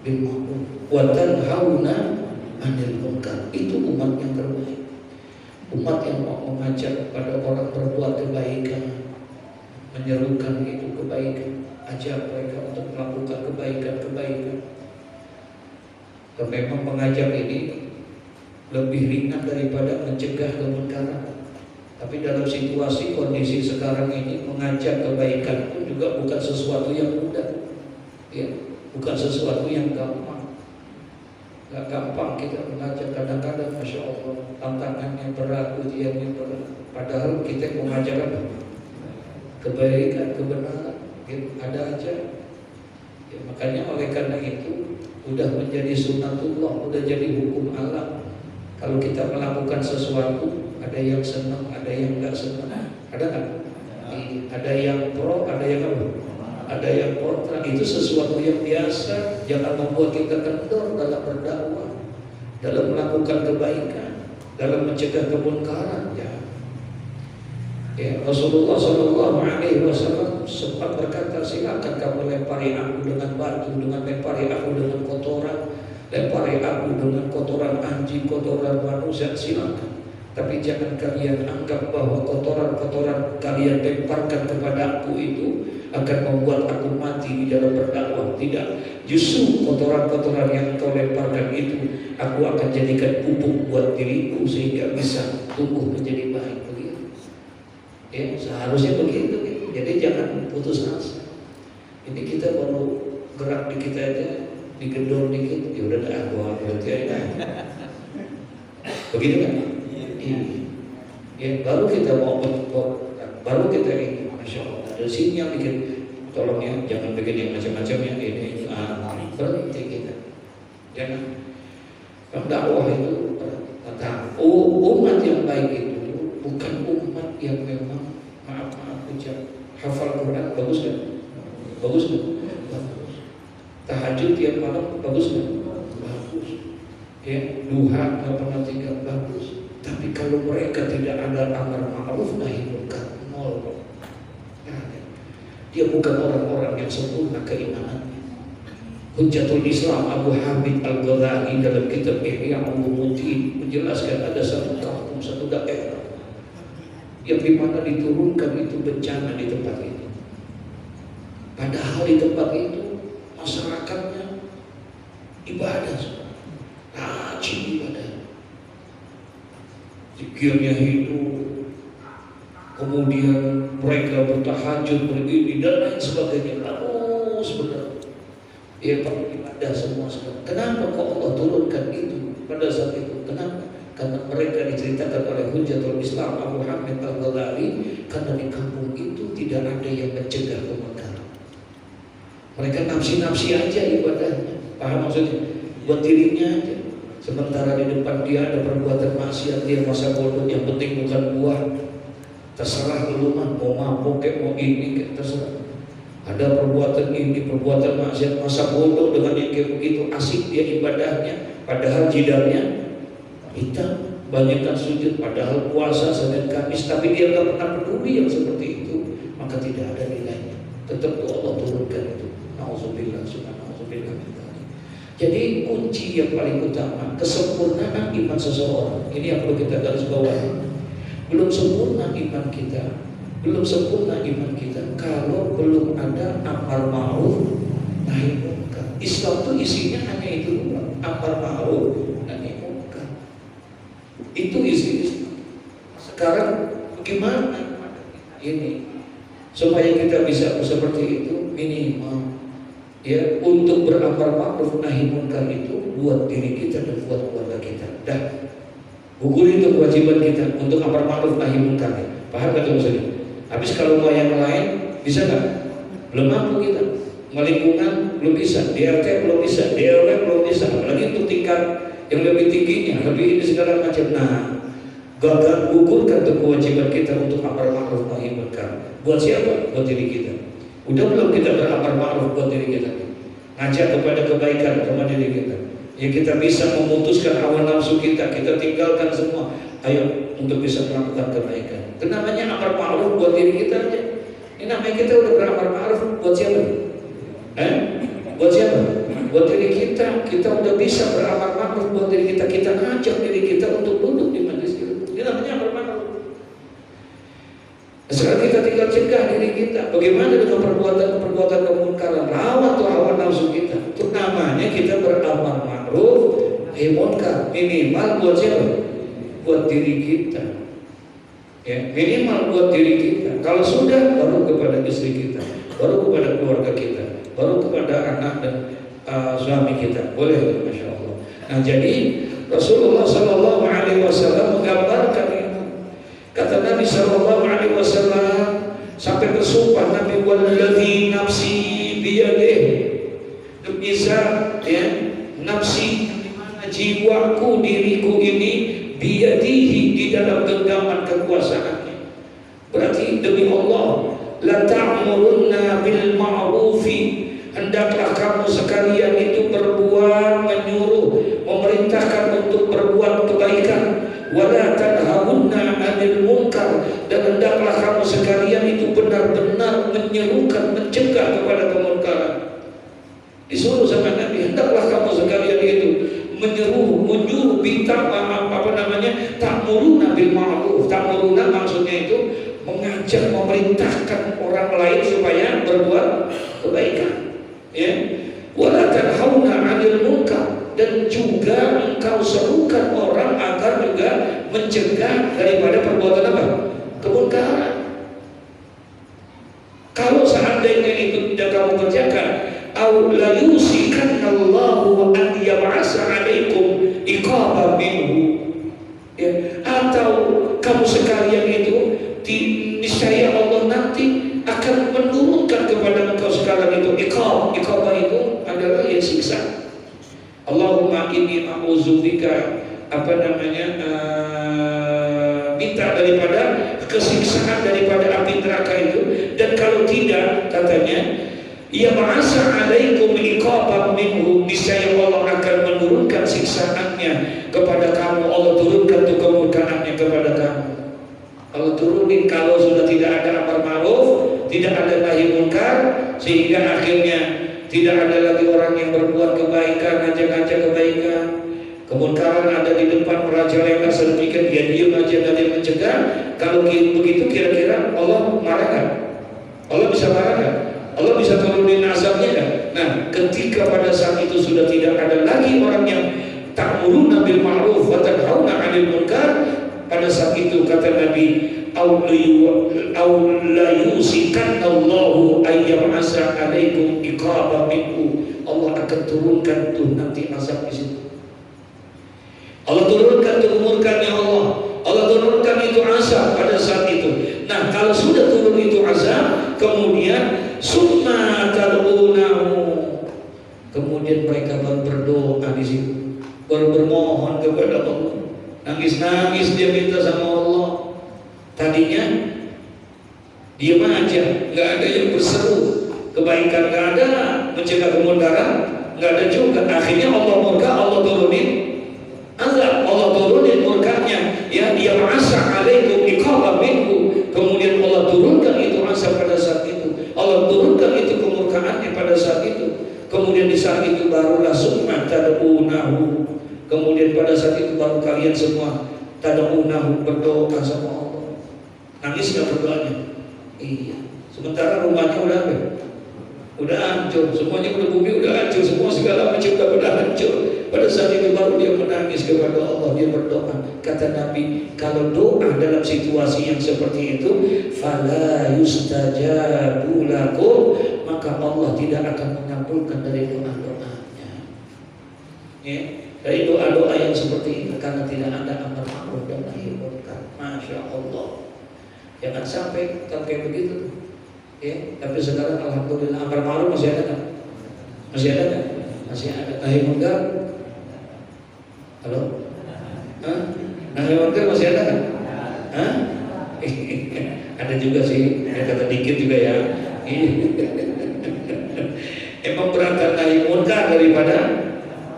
bil ma'ruf wa tanhauna 'anil munkar. Itu umat yang terbaik. Umat yang mau mengajak kepada orang berbuat kebaikan, menyerukan itu kebaikan, ajak mereka untuk melakukan kebaikan-kebaikan. Dan memang mengajak ini lebih ringan daripada mencegah kemunkaran. Tapi dalam situasi kondisi sekarang ini, mengajak kebaikan pun juga bukan sesuatu yang mudah, ya, bukan sesuatu yang gampang. Gak gampang kita mengajak, kadang-kadang Masya Allah tantangannya berat, ujiannya berat. Padahal kita mengajak apa? Kebaikan, kebenaran, ya, ada aja. Ya, makanya oleh karena itu udah menjadi sunnatullah, udah jadi hukum alam. Kalau kita melakukan sesuatu, ada yang senang, ada yang enggak senang. Ada kan? Ada yang pro, ada yang apa? Ada yang kontra. Itu sesuatu yang biasa. Jangan membuat kita kendor dalam berdakwah, dalam melakukan kebaikan, dalam mencegah kemunkaran. Ya, Rasulullah SAW sempat berkata, silakan kamu lempari aku dengan batu, dengan lempari aku dengan kotoran, lempari aku dengan kotoran anjing, kotoran manusia, silakan. Tapi jangan kalian anggap bahwa kotoran-kotoran kalian lemparkan kepada aku itu akan membuat aku mati di dalam berdakwah. Tidak, justru kotoran-kotoran yang kau lemparkan itu aku akan jadikan pupuk buat diriku sehingga bisa tumbuh menjadi baik. Begitu. Ya, seharusnya begitu. Jadi jangan putus asa. Ini kita baru gerak dikit aja, digedor dikit, ya udah dah gua berhenti aja. Begitu kan? Ya, baru kita mau baru kita ini, Masya Allah. Dari sini yang bikin, tolong ya, jangan bikin yang macam-macam yang ini. Berhenti kita. Jangan. Kalau dakwah itu tentang umat yang baik itu bukan umat yang memang maaf ucap hafal Quran bagus kan? Bagus kan? Bagus. Tahajud tiap malam bagus kan? Bagus. Ya, duha nggak pernah tinggal bagus. Tapi kalau mereka tidak ada amar ma'ruf nahi munkar, nol. Dia bukan orang-orang yang sempurna keimanannya. Hujjatul Islam Abu Hamid Al-Ghazali dalam kitab Ihya Ulumuddin menjelaskan ada satu kampung, satu daerah yang dimana diturunkan itu bencana di tempat itu. Padahal di tempat itu masyarakatnya ibadah, rajin ibadah. Zikirnya hidup, kemudian mereka bertahajud, berini dan lain sebagainya. Bagus benar. Ya, ibadah semua sekali. Kenapa kok Allah turunkan itu pada saat itu? Kenapa? Karena mereka diceritakan oleh Hujjatul Islam Abu Hamid Al-Ghazali, karena di kampung itu tidak ada yang mencegah kemunkaran. Mereka nafsi-nafsi aja ibadahnya. Paham maksudnya? Buat dirinya aja. Sementara di depan dia ada perbuatan maksiat, dia masa bodoh, yang penting bukan buah. Terserah lu mah, mau mabuk kayak mau ini kayak terserah. Ada perbuatan ini, perbuatan maksiat, masa bodoh dengan yang kayak begitu, asik dia ibadahnya, padahal jidatnya hitam, banyakkan sujud, padahal puasa Senin Kamis, tapi dia nggak pernah peduli yang seperti itu, maka tidak ada nilainya. Tetap Allah turunkan itu. Nauzubillah, subhanallah. Jadi kunci yang paling utama kesempurnaan iman seseorang. Ini yang perlu kita garis bawahi. Belum sempurna iman kita, belum sempurna iman kita kalau belum ada amar ma'ruf nahi munkar. Islam itu isinya hanya itu doang, amar ma'ruf nahi munkar. Itu isi Islam. Sekarang bagaimana ini supaya kita bisa seperti itu? Minimal ya, untuk beramar ma'ruf nahi munkar itu buat diri kita dan buat keluarga kita. Dah, gugur itu kewajiban kita untuk amar ma'ruf nahi munkar. Paham gak tuh maksudnya? Habis kalau mau yang lain bisa nggak? Belum mampu kita. Lingkungan belum bisa, di RT belum bisa, di RW belum bisa. Apalagi untuk tingkat yang lebih tingginya, lebih ini segala macam. Nah, gagal gugurkan tuh kewajiban kita untuk amar ma'ruf nahi munkar. Buat siapa? Buat diri kita. Udah belum kita beramar ma'ruf buat diri kita, ngajak kepada kebaikan kepada diri kita. Ya, kita bisa memutuskan hawa nafsu kita tinggalkan semua. Ayo untuk bisa melakukan kebaikan. Itu namanya amar ma'ruf buat diri kita aja. Ini namanya kita udah beramar ma'ruf buat siapa? Buat siapa? Buat diri kita. Kita udah bisa beramar ma'ruf buat diri kita. Kita ngajak diri kita untuk duduk di majelis ilmu. Ini namanya amar ma'ruf. Sekarang kita tinggal cegah diri kita. Bagaimana dengan perbuatan kemungkaran, lawan tuh hawa nafsu kita. Itu namanya kita beramar ma'ruf nahi munkar. Minimal buat siapa? Buat diri kita. Ya, minimal buat diri kita. Kalau sudah, baru kepada istri kita, baru kepada keluarga kita, baru kepada anak dan suami kita. Boleh, masya Allah. Nah, jadi Rasulullah Sallallahu Alaihi Wasallam menggambarkan itu. Kata Nabi Sallallahu Alaihi Wasallam sampai bersumpah, Nabi, walladzi nafsi biyadihi, demi zat, ya, nafsi, dimana jiwaku, diriku ini biyadihi, di dalam genggaman kekuasaannya. Berarti demi Allah, la ta'murunna bil ma'rufi, hendaklah kamu sekalian itu berbuat, menyuruh, memerintahkan untuk berbuat kebaikan, wala tanhawunna 'anil munkar, dan hendaklah kamu sekalian itu benar-benar menyerukan, mencegah kepada kemungkaran. Disuruh sama Nabi, hendaklah kamu sekalian itu menyuruh bintang ta'muruna bil ma'ruf. Ta'muruna maksudnya itu mengajak, memerintahkan orang lain supaya berbuat kebaikan, ya. Wala tanhauna 'anil munkar, dan juga engkau serukan orang agar juga mencegah daripada perbuatan apa? Kemungkaran. Kalau seandainya itu tidak kamu kerjakan, aw la yusikanallahu an yab'asa 'alaikum iqaban minhu, ya, atau kamu sekalian itu niscaya Allah nanti akan menurunkan kepada engkau sekalian itu iqab. Iqab itu adalah ya siksa. Allahumma inni a'udzubika minta daripada kesiksaan daripada api neraka itu. Dan kalau tidak, katanya, ya ba'asa 'alaikum iqaban minhu, niscaya Allah akan menurunkan siksaannya kepada kamu. Allah turunkan tuh kemurkaannya kepada kamu. Allah turunin kalau sudah tidak ada amar ma'ruf, tidak ada nahi munkar, sehingga akhirnya tidak ada lagi orang yang berbuat kebaikan, ngajak-ngajak kebaikan. Kemunkaran ada di depan, merajalela sedemikian, dia diam aja, dan dia mencegah. Kalau begitu kira-kira Allah marah kan? Allah bisa marah kan? Allah bisa turunin azabnya kan? Nah, ketika pada saat itu sudah tidak ada lagi orang yang ta'muruna bil ma'ruf wa tanhauna 'anil munkar, pada saat itu kata Nabi, aw la yusikanallahu ayyam'asa 'alaikum iqaban minhu, Allah akan turunkan tuh nanti azab di situ. Allah turunkan tuh murkanya Allah. Allah turunkan itu azab pada saat itu. Nah, kalau sudah turun itu azab, kemudian summa tad'unahu, kemudian mereka berdoa di situ, bermohon kepada Allah. Nangis-nangis dia minta sama Allah. Tadinya diam aja, nggak ada yang berseru kebaikan, nggak ada mencegah kemunkaran, nggak ada juga. Akhirnya Allah murka, Allah turunin azab, Allah turunin murkanya, ya, dia ma'asa 'alaikum iqaban minhu. Kemudian Allah turunkan itu azab pada saat itu, Allah turunkan itu kemurkaannya pada saat itu. Kemudian di saat itu barulah summa tad'unahu, kemudian pada saat itu baru kalian semua tad'unahu, berdoa sama Allah. Nangis gak berdoanya? Iya. Sementara rumahnya udah apa? Udah hancur, semuanya udah, bumi udah hancur, semua segala macam udah hancur. Pada saat itu baru dia menangis kepada Allah, dia berdoa. Kata Nabi, kalau doa dalam situasi yang seperti itu, fala yustajabu lakum, maka Allah tidak akan mengabulkan dari doa-doanya. Ya, dari doa-doa yang seperti itu, karena tidak ada amar ma'ruf dan nahi munkar. Masya Allah. Jangan sampai kalau kayak begitu. Ya, tapi sekarang alhamdulillah amar ma'ruf masih ada kan? Masih ada kan? Masih ada. Nahi munkar? Halo? Hah? Nahi munkar masih ada kan? Hah? Ada juga sih. Ada kata dikit juga ya. Emang beratkan nahi munkar daripada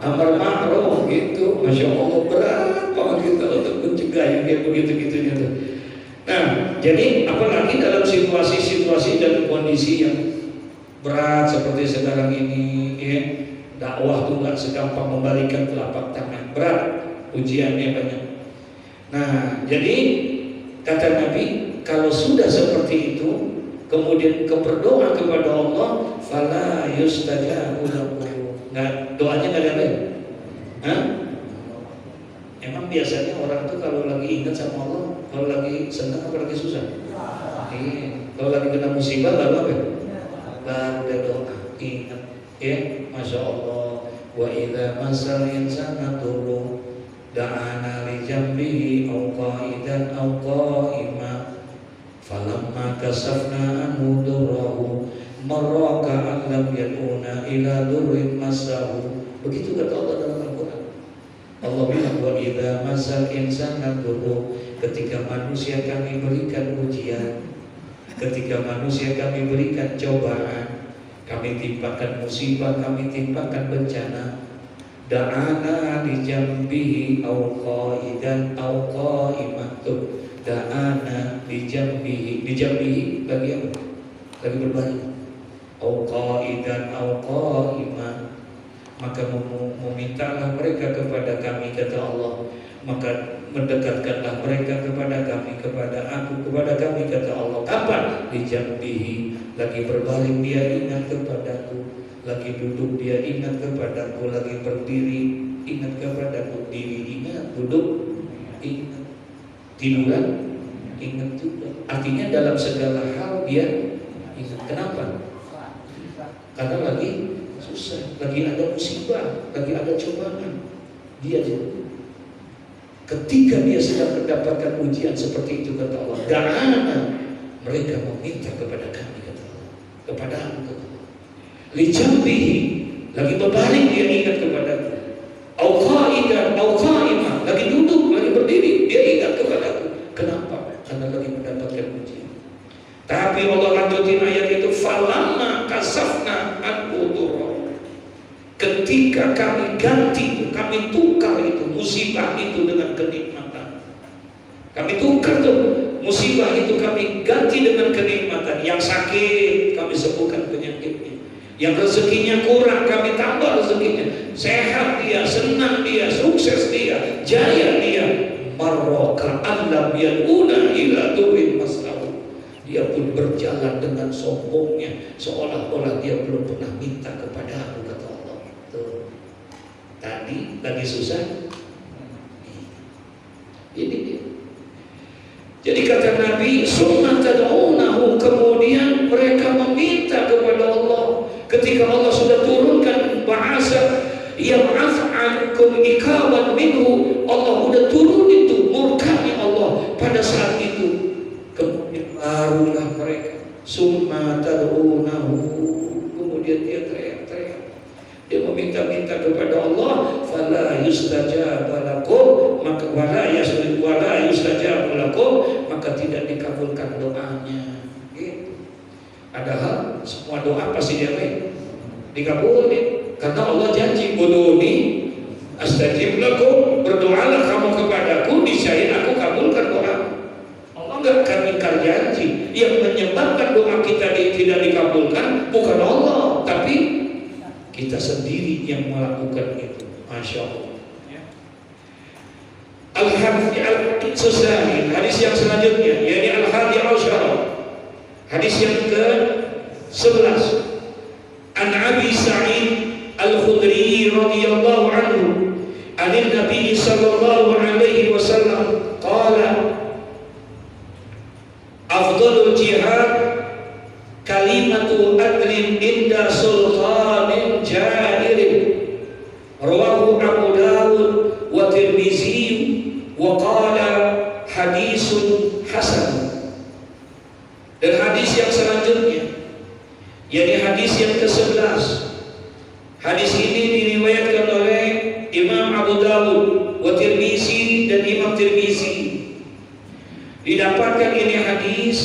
amar ma'ruf gitu. Masya Allah, berat banget kita untuk mencegah yang kayak begitu-gitunya tuh. Nah, jadi apalagi dalam situasi-situasi dan kondisi yang berat seperti sekarang ini, ya. Dakwah tuh nggak segampang membalikan telapak tangan, berat, ujiannya banyak. Nah, jadi kata Nabi, kalau sudah seperti itu, kemudian berdoa kepada Allah, fala yustajabu lahu. Nggak, doanya nggak ada. Hah? Emang biasanya orang tuh kalau lagi ingat sama Allah, kalau lagi senang apa lagi susah? Iya. Kalau lagi kena musibah lalu apa? Baru ada doa, ingat, ya, masya Allah. Wa idza masal insana dhurru da'ana li jambihi aw qa'idan aw qa'ima falamma kasafna anhu dhurrahu marra ka'an lam yad'una ila dhurrin masahu. Begitu kata Allah dalam Al-Quran. Allah bilang wa idza masal insana dhurru, ketika manusia kami berikan ujian, ketika manusia kami berikan cobaan, kami timpakan musibah, kami timpakan bencana, da'ana li jambihi aw qa'idan aw qa'imah. Da'ana li jambihi lagi apa? Lagi berbaring. Aw qa'idan aw qa'imah. Maka memintalah mereka kepada kami, kata Allah, maka mendekatkanlah mereka kepada kami, kepada aku, kepada kami, kata Allah. Kapan? Di jambihi, lagi berbaring dia ingat kepadaku, lagi duduk dia ingat kepadaku, lagi berdiri ingat kepadaku, diri ingat, duduk ingat, tiduran ingat juga. Artinya dalam segala hal dia ingat. Kenapa? Karena lagi susah, lagi ada musibah, lagi ada cobaan, dia juga. Ketika dia sedang mendapatkan ujian seperti itu, kata Allah, da'ana, mereka meminta kepada kami, kata Allah, kepada aku, kata Allah. Li jambihi, lagi berbaring dia ingat kepadaku. Au qa'idan au qa'imah, lagi duduk, lagi berdiri, dia ingat kepadaku. Kenapa? Karena lagi mendapatkan ujian. Tapi Allah lanjutin ayat itu, falamma kasafna anhu dhurra. Ketika kami ganti, kami tukar itu musibah itu dengan kenikmatan. Kami tukar tuh musibah itu, kami ganti dengan kenikmatan. Yang sakit kami sembuhkan penyakitnya, yang rezekinya kurang kami tambah rezekinya, sehat dia, senang dia, sukses dia, jaya dia. Marroka alam yad'una ila dhurrin masahu. Dia pun berjalan dengan sombongnya, seolah-olah dia belum pernah minta kepada aku, kata Allah. Tuh. Tadi lagi susah, ini dia. Jadi kata Nabi, summa tad'unahu, kemudian mereka meminta kepada Allah. Ketika Allah sudah turunkan bahasa yab'ats 'ankum ikawan minhu, Allah sudah turun itu murkanya Allah pada saat itu. Kemudian barulah mereka summa tad'unahu, kemudian dia teriak-teriak, dia meminta-minta kepada Allah, fala yustajaba lakum, maka wala yustajaba lakum, maka tidak dikabulkan doanya. Gitu. Padahal semua doa pasti dia dikabulin, karena Allah janji, ud'uni astajib lakum, berdoalah kamu kepadaku, niscaya aku kabulkan doa. Allah nggak akan ingkar janji. Yang menyebabkan doa kita tidak dikabulkan bukan Allah, tapi kita sendiri yang melakukan itu. Masya Allah. Al-Hadis Susani, hadis yang selanjutnya, yakni Al-Hadi Asyara, hadis yang ke-11. An Abi Sa'id Al-Khudri radhiyallahu anhu, anin Nabi sallallahu alaihi wasallam qala, afdalul jihad kalimatu adlin inda sultanin jairin, rawahu Abu Dawud wa Tirmizi wa qala hadisun hasan. Dan hadis yang selanjutnya, yakni hadis yang ke-11. Hadis ini diriwayatkan oleh Imam Abu Dawud wa Tirmizi dan Imam Tirmizi. Didapatkan ini hadis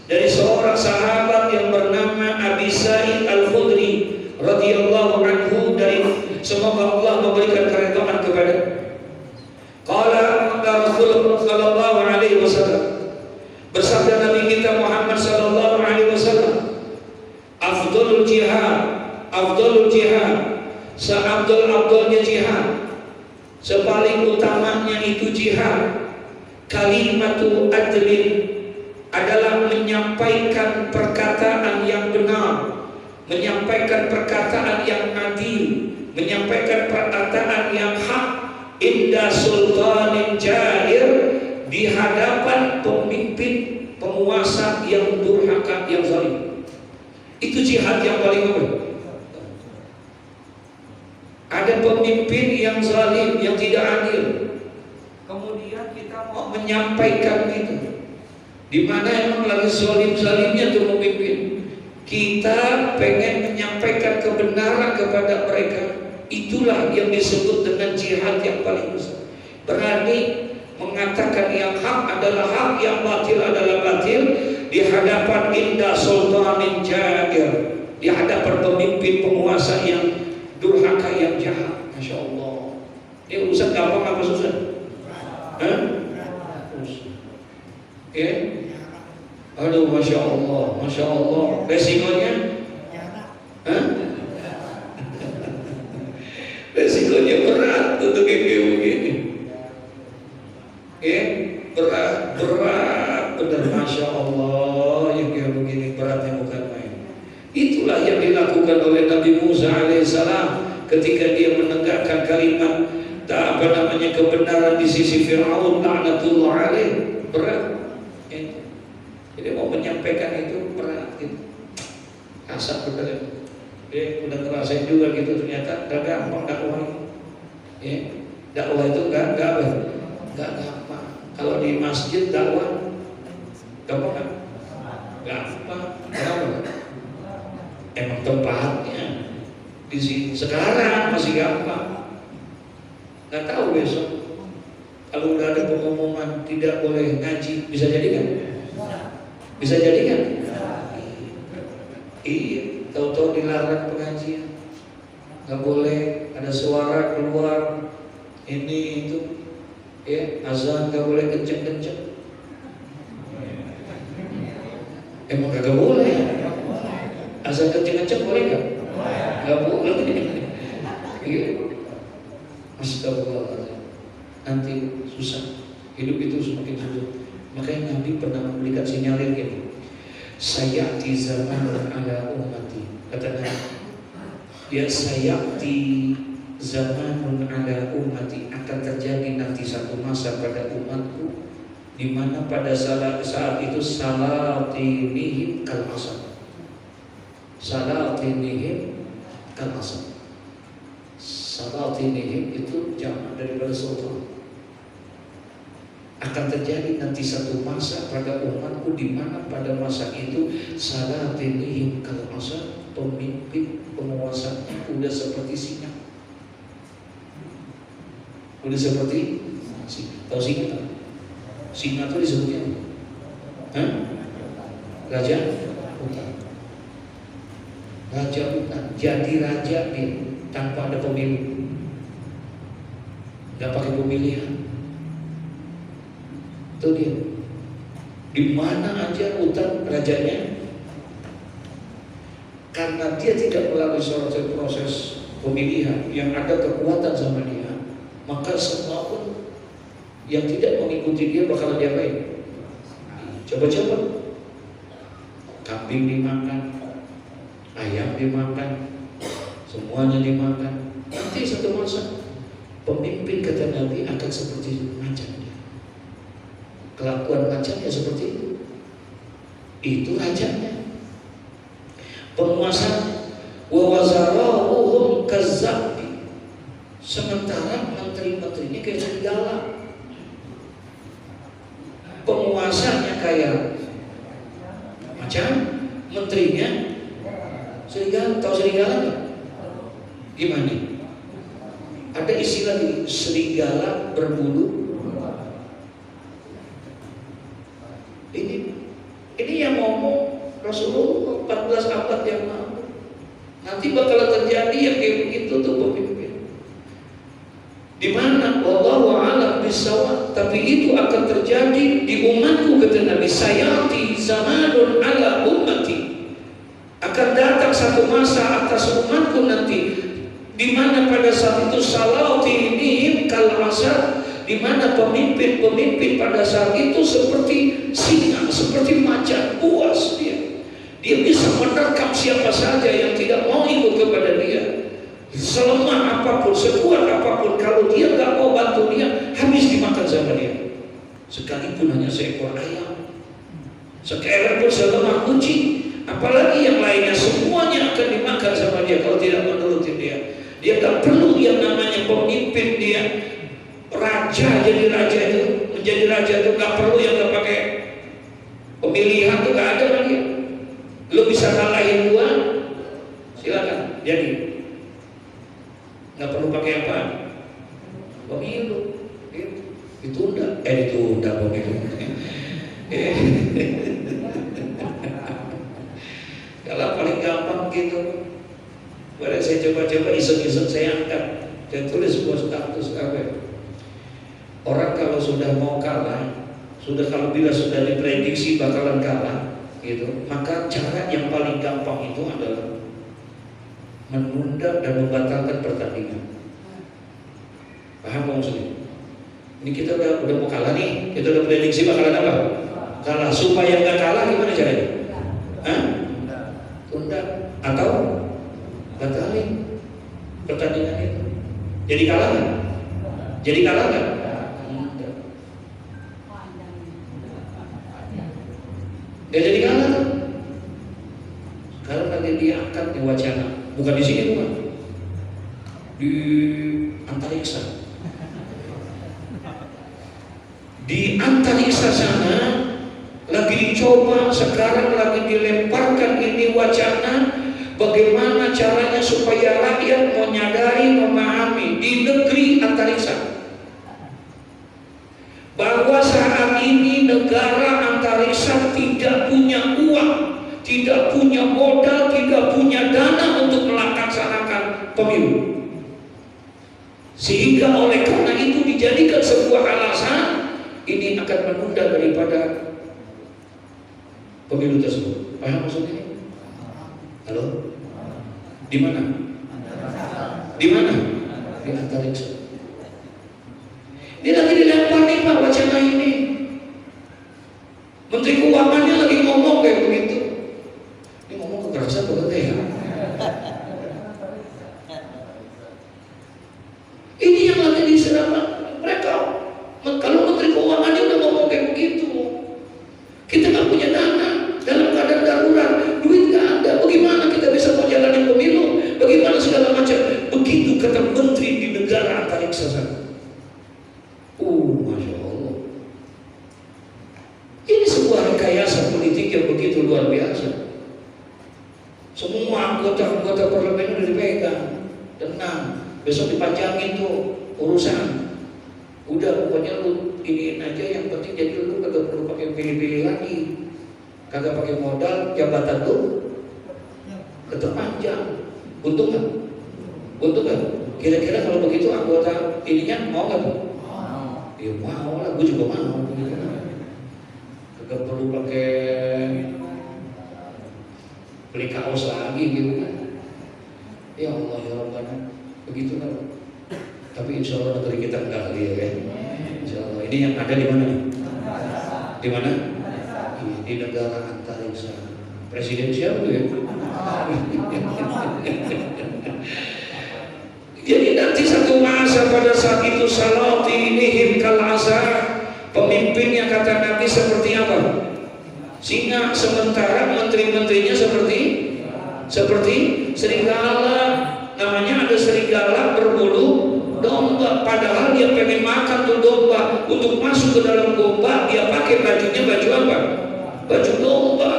dari seorang sahabat yang bernama Abi Sa'id Al-Khudri radhiyallahu anhu, dari semoga Allah memberikan keridhaan kepada. Qala Rasulullah sallallahu alaihi wasallam, bersabda Nabi kita Muhammad sallallahu alaihi wasallam, afdalul jihad sepaling utamanya itu jihad. Kalimatu adlin adalah menyampaikan perkataan yang benar, menyampaikan perkataan yang adil, menyampaikan perkataan yang hak inda sultanin jair, di hadapan pemimpin penguasa yang durhaka, yang zalim. Itu jihad yang paling apa? Ada pemimpin yang zalim, yang tidak adil, kemudian kita mau menyampaikan itu, di mana emang lagi zalim-zalimnya tuh pemimpin. Kita pengen menyampaikan kebenaran kepada mereka. Itulah yang disebut dengan jihad yang paling besar. Berani mengatakan yang hak adalah hak, yang batil adalah batil, di hadapan indah sultanin jair, di hadapan pemimpin penguasa yang durhaka, yang jahat. Masya Allah. Ini urusan gampang apa susah? Hah? Ya? Aduh, Masya Allah, Masya Allah. Resikonya? Hah? Resikonya berat untuk yang kayak begini. Ya, berat, benar, Masya Allah, yang kayak begini beratnya bukan main. Itulah yang dilakukan oleh Nabi Musa alaihissalam ketika dia menegakkan kalimat kebenaran di sisi Fir'aun laknatullah alaih. Berat. Jadi mau menyampaikan itu berat gitu. Asap benar. Udah ngerasain juga gitu, ternyata gak gampang dakwah. Dakwah itu gak gampang. Kalau di masjid dakwah gampang kan? Gampang. Kenapa? Emang tempatnya di sini. Sekarang masih gampang. Nggak tahu besok kalau udah ada pengumuman tidak boleh ngaji, bisa jadi kan? Bisa jadi kan? Iya, tahu-tahu dilarang pengajian, nggak boleh ada suara keluar, ini itu, ya azan nggak boleh kenceng-kenceng. Emang kagak boleh? Azan kenceng-kenceng boleh nggak? Nggak boleh. Iya. Astagfirullahaladzim. Nanti susah. Hidup itu semakin susah. Makanya Nabi pernah memberikan sinyalir gini. Sayati zamanun ala ummati. Kata Nabi, ya sayati zamanun ala ummati, akan terjadi nanti satu masa pada umatku di mana pada saat itu salatinihim kal asad. Salatinihim kal asad. Salatinihim itu jamak daripada sultan. Akan terjadi nanti satu masa pada umatku di mana pada masa itu salatinihim kal asad, pemimpin penguasanya udah seperti singa. Udah seperti singa. Tahu singa tak? Singa itu disebutnya apa? Raja hutan. Raja hutan. Jadi raja nih tanpa ada pemilu, nggak pakai pemilihan. Itu dia. Di mana aja hutan rajanya, karena dia tidak melalui suatu proses pemilihan yang ada kekuatan sama dia, maka semua pun yang tidak mengikuti dia bakal diapain? Coba-coba. Kambing dimakan, ayam dimakan, semuanya dimakan. Nanti satu masa pemimpin, kata Nabi, akan seperti macan. Kelakuan macannya seperti itu. Itu rajanya. Penguasa wa wazarahuhum kazzabi. Sementara menteri-menterinya kayak serigala. Penguasanya kayak macan, menterinya serigala. Tahu serigala nggak? Gimana? Ada istilah ini, serigala berbulu. Ini yang ngomong Rasulullah 14 abad yang lalu. Nanti bakal terjadi yang kayak begitu tuh pemimpin. Di mana wallahu a'lam bissawab, tapi itu akan terjadi di umatku, kata Nabi. Sayati zamanun ala ummati. Akan datang satu masa atas umatku nanti di mana pada saat itu salatinihim kal asad, di mana pemimpin-pemimpin pada saat itu seperti singa, seperti macan, puas dia. Dia bisa menerkam siapa saja yang tidak mau ikut kepada dia. Selemah apapun, sekuat apapun, kalau dia nggak mau bantu dia, habis dimakan sama dia. Sekalipun hanya seekor ayam, sekalipun selemah kucing, apalagi yang lainnya, semuanya akan dimakan sama dia kalau tidak menuruti dia. Dia nggak perlu yang namanya pemimpin dia, raja, jadi raja itu, menjadi raja itu nggak perlu yang nggak pakai pemilihan, itu nggak ada lagi. Lu bisa kalahin gua, silakan jadi. Nggak perlu pakai apa? Pemilu. Ditunda pemilu. Kalau paling gampang gitu, pada saya coba-coba iseng-iseng saya angkat dan tulis sebuah status apa? Orang kalau sudah mau kalah, kalau sudah diprediksi bakalan kalah, gitu, maka cara yang paling gampang itu adalah menunda dan membatalkan pertandingan. Paham maksudnya? Ini kita udah mau kalah nih, kita udah prediksi bakalan apa? Kalah. Supaya nggak kalah gimana caranya? Hah? Tunda atau batalin pertandingan itu. Jadi kalah nggak? Jadi kalah nggak? Nggak jadi kalah. Sekarang lagi diangkat di wacana. Bukan di sini, bukan di antariksa. Di antariksa sana lagi dicoba, sekarang lagi dilemparkan ini wacana bagaimana caranya supaya rakyat menyadari, memahami di negeri antariksa bahwa saat ini negara antariksa tidak punya uang, tidak punya modal, tidak punya dana untuk melaksanakan pemilu. Sehingga oleh karena itu dijadikan sebuah alasan ini akan menunda daripada pemilu tersebut. Paham maksudnya? Halo? Di mana? Di mana? Di antariksa. Ini lagi dilempar nih Pak wacana ini. Menteri Keuangannya lagi ngomong kayak begitu. Ini ngomong kekerasan bukan ya? Ini yang lagi diserang mereka. Kalau Menteri Keuangannya udah ngomong kayak begitu, kita nggak punya dana, dalam keadaan darurat, duit nggak ada, bagaimana kita bisa menjalani pemilu? Bagaimana segala macam? Begitu kata menteri di negara antariksa sana. Masya Allah. Ini sebuah rekayasa politik yang begitu luar biasa. Semua anggota parlemen udah dipegang, tenang. Besok dipanjangin tuh urusan. Udah pokoknya lu iniin aja, yang penting jadi lu kagak perlu pakai pilih-pilih lagi, kagak pakai modal, jabatan lu tetap panjang. Untung nggak? Untung nggak? Kira-kira kalau begitu anggota ininya mau nggak tuh? Ya mau lah, gue juga mau. Kagak perlu pakai beli kaos lagi gitu kan. Ya Allah ya Rabbana, begitu lah. Tapi insya Allah negeri kita enggak ya kan. Insya Allah. Ini yang ada di mana nih? Di mana? Di negara antariksa. Presiden siapa tuh ya? Jadi nanti satu masa pada saat itu salatinihim kal asad, pemimpinnya kata Nabi seperti apa? Singa, sementara menteri-menterinya seperti serigala. Namanya ada serigala berbulu domba, padahal dia pengen makan tuh domba. Untuk masuk ke dalam domba dia pakai bajunya baju apa? Baju domba.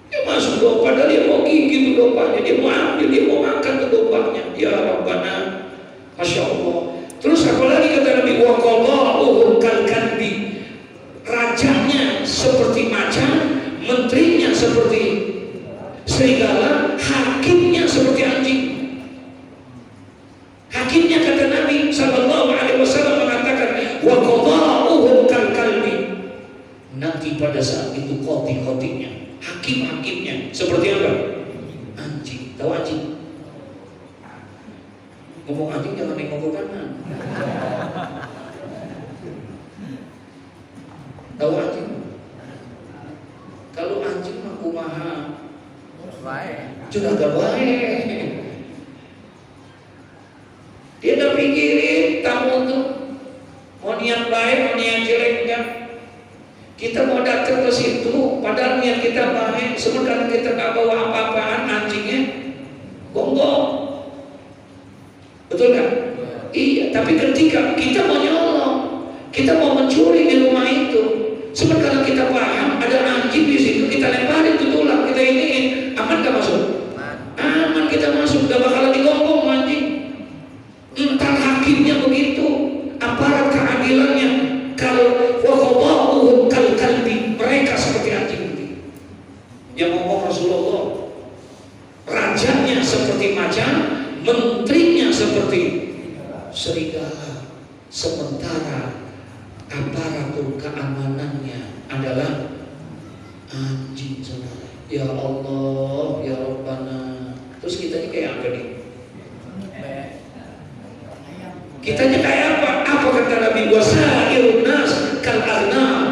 Dia masuk domba, padahal dia mau gigit tuh dombanya, dia mau ambil, dia mau makan tuh dombanya. Ya Rabbana, Masya Allah. Terus apalagi kata Nabi, wa qada'uhum kal kalbi, rajanya seperti macan, menterinya seperti serigala, hakimnya seperti anjing. Hakimnya kata Nabi sallallahu alaihi wasallam mengatakan wa qada'uhum kal kalbi. Nanti pada saat itu hakim-hakimnya seperti apa? Anjing. Tahu anjing? Ngomong anjing jangan nengok ke kanan. Tahu anjing? Kalau anjing mah kumaha? Sudah gak baik. Dia udah pikirin tamu tuh mau niat baik, mau niat jelek enggak. Kita mau datang ke situ, padahal niat kita baik, sementara kita gak bawa apa-apaan, anjingnya gonggong. Betul gak? Iya, tapi ketika kita mau nyolong, kita mau mencuri di rumah itu, sementara kita paham ada anjing di situ, kita lemparin tuh tulang, kita iniin, aman gak masuk? Aman, kita masuk, gak bakalan digonggong anjing. Entar hakimnya begitu, aparat keadilannya, kalau wakobahuhum kal kalbi, mereka seperti anjing. Yang ngomong Rasulullah, rajanya seperti macan, menterinya seperti serigala, sementara aparatur keamanannya adalah anjing, saudara. Ya Allah, ya Rabbana. Terus kita ini kayak apa nih? Kitanya kayak apa? Apa kata Nabi? Wasairun nas kal aghnam.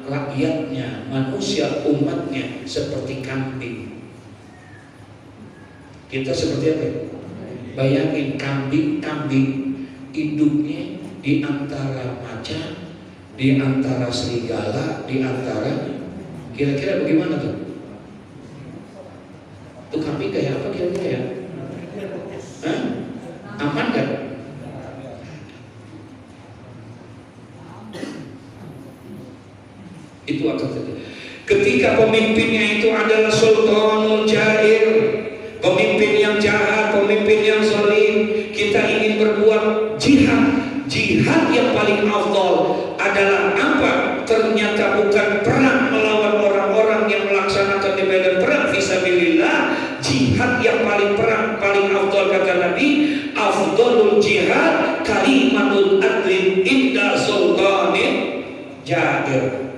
Rakyatnya, manusia, umatnya seperti kambing. Kita seperti apa? Bayangin kambing hidupnya di antara macan, di antara serigala, di antara, kira-kira bagaimana tuh? Tuh kambing kayak apa kira-kira ya? Hah? Aman kan? Itu akan terjadi. Ketika pemimpinnya itu adalah sultanul jair, pemimpin yang jahat, pemimpin yang zalim, kita ingin berbuat jihad yang paling afdal adalah apa? Ternyata bukan perang melawan orang-orang yang melaksanakan di medan perang fisabilillah. Jihad yang paling afdal kata Nabi, afdalul jihad kalimatul adlin inda sultanin jair.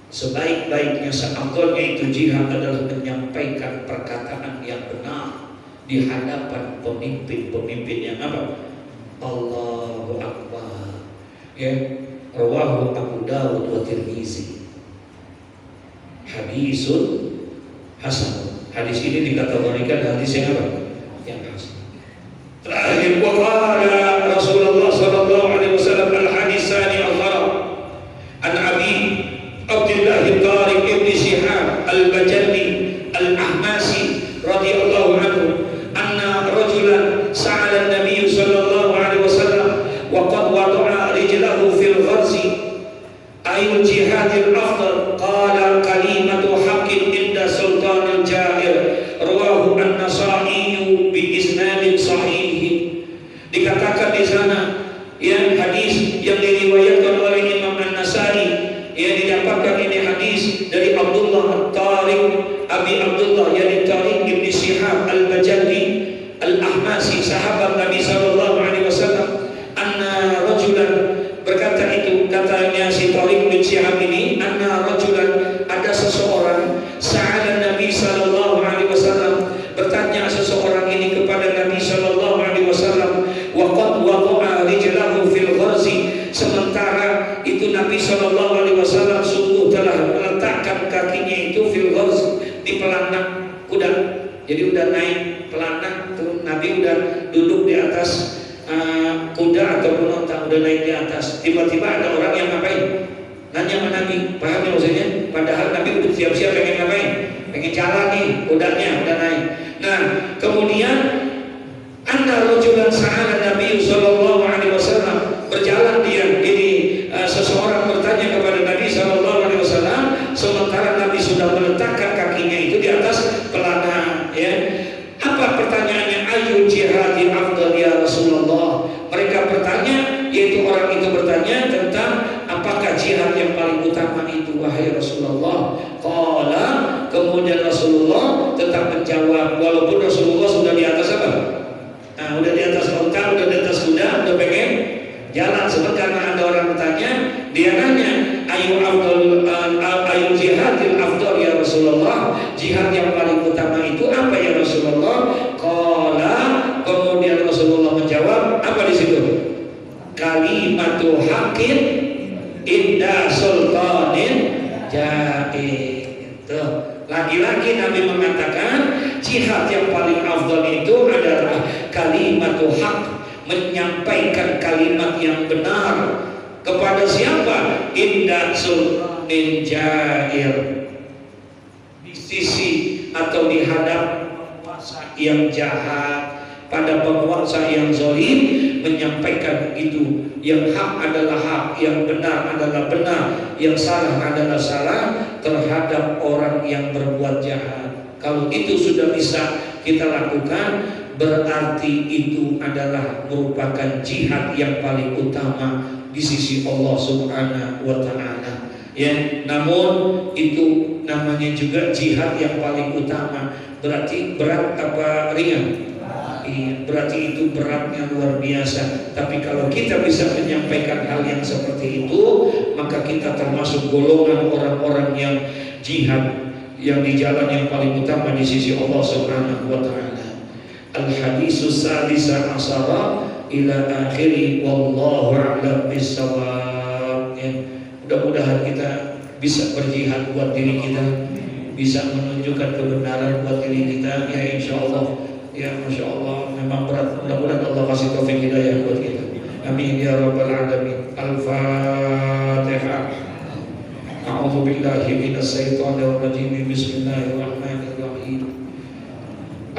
Sebaik-baiknya, seafdalnya itu jihad adalah menyampaikan perkataan yang benar di hadapan pemimpin yang apa? Allahu Akbar. Ya, rawahu Abu Dawud wa Tirmizi. Hadisun hasan. Hadis ini dikategorikan hadis yang apa? Yang hasan. Terakhir waqala Rasulullah sallallahu alaihi wasallam al-hadisani al-gharab an Abi Abdullah Tariq ibn Shihab al-Bajalli al-Ahmasi radhiyallahu anhu anna rajulan sa'ala an-nabiy sallallahu alaihi wasallam wa qad wada'a rijlahu fil gharzi ayul jihadil afdal qala kalimatu haqqin inda sultanil jair rawahu an-Nasa'i bi isnadin sahih. Dikatakan di sana yang hadis yang diriwayatkan oleh Imam An-Nasa'i yang didapatkan ini hadis dari Abdullah Tariq Abi Abdullah yani Tariq ibn Shihab al-Bajalli al-Ahmasi sahabat Nabi sallallahu alaihi wasallam anna rajulan berkata itu katanya si Tariq bin Shihab ini anna rajulan ada seseorang sa'ala Nabi sallallahu alaihi wasallam bertanya seseorang ini kepada Nabi sallallahu alaihi wasallam wa qad wada'a rijlahu fil gharzi sementara itu Nabi sallallahu alaihi wasallam sungguh telah meletakkan kakinya itu fil gharz di pelanak kuda. Jadi udah naik pelanak tuh Nabi udah duduk di atas kuda ataupun unta udah naik di atas. Tiba-tiba ada orang yang ngapain? Nanya sama Nabi, paham ya maksudnya? Padahal Nabi udah siap-siap pengen ngapain? Pengen jalan nih, kudanya udah naik. Nah, kemudian anna rajulan sa'ala Nabi sallallahu alaihi wasallam berjalan dia ini seseorang bertanya kepada Nabi sallallahu alaihi wasallam sementara Nabi sudah meletakkan kakinya itu di atas pelana ya. Apa pertanyaannya? Ayu jihadil afdal ya Rasulullah. Mereka bertanya, yaitu orang itu bertanya tentang apakah jihad yang paling utama itu wahai Rasulullah. Qala, kemudian Rasulullah tetap menjawab walaupun Rasulullah sudah di atas apa? Nah, udah di atas unta, udah di atas kuda, udah pengen jalan. Sebab karena ada orang bertanya, dia nanya, ayu jihadil afdal ya Rasulullah. Jihad yang paling utama itu apa ya Rasulullah? Qala, kemudian Rasulullah haqqin inda sultanin jair. Lagi-lagi Nabi mengatakan jihad yang paling afdal itu adalah kalimatul haq, menyampaikan kalimat yang benar kepada siapa? Inda sultanin jair, di sisi atau di hadapan penguasa yang jahat, pada penguasa yang zalim, menyampaikan itu. Yang hak adalah hak, yang benar adalah benar, yang salah adalah salah terhadap orang yang berbuat jahat. Kalau itu sudah bisa kita lakukan, berarti itu adalah merupakan jihad yang paling utama di sisi Allah Subhanahu wa Ta'ala. Ya, namun itu namanya juga jihad yang paling utama. Berarti berat apa ringan? Berarti itu beratnya luar biasa. Tapi kalau kita bisa menyampaikan hal yang seperti itu, maka kita termasuk golongan orang-orang yang jihad, yang di jalan yang paling utama di sisi Allah Subhanahu wa Ta'ala. Al-hadisus sadisa asara ila akhiri wallahu a'lam bissawab. Mudah-mudahan kita bisa berjihad buat diri kita, bisa menunjukkan kebenaran buat diri kita. Ya insya Allah. Ya Masya Allah, memang berat. Mudah-mudahan Allah kasih taufik hidayah buat kita. Amin ya rabbal alamin. Al-Fatihah. A'udzu billahi minas syaitonir rajim. Bismillahirrahmanirrahim.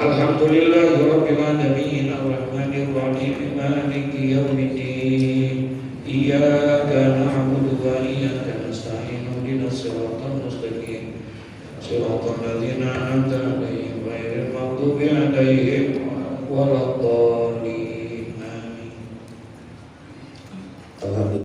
Alhamdulillahi rabbil alamin. Ar-rahmanir rahim. Maliki yaumiddin. Iyyaka na'budu wa iyyaka nasta'in. Ihdinas siratal mustaqim. Siratal ladzina an'amta 'alaihim ghairil maghdubi 'alaihim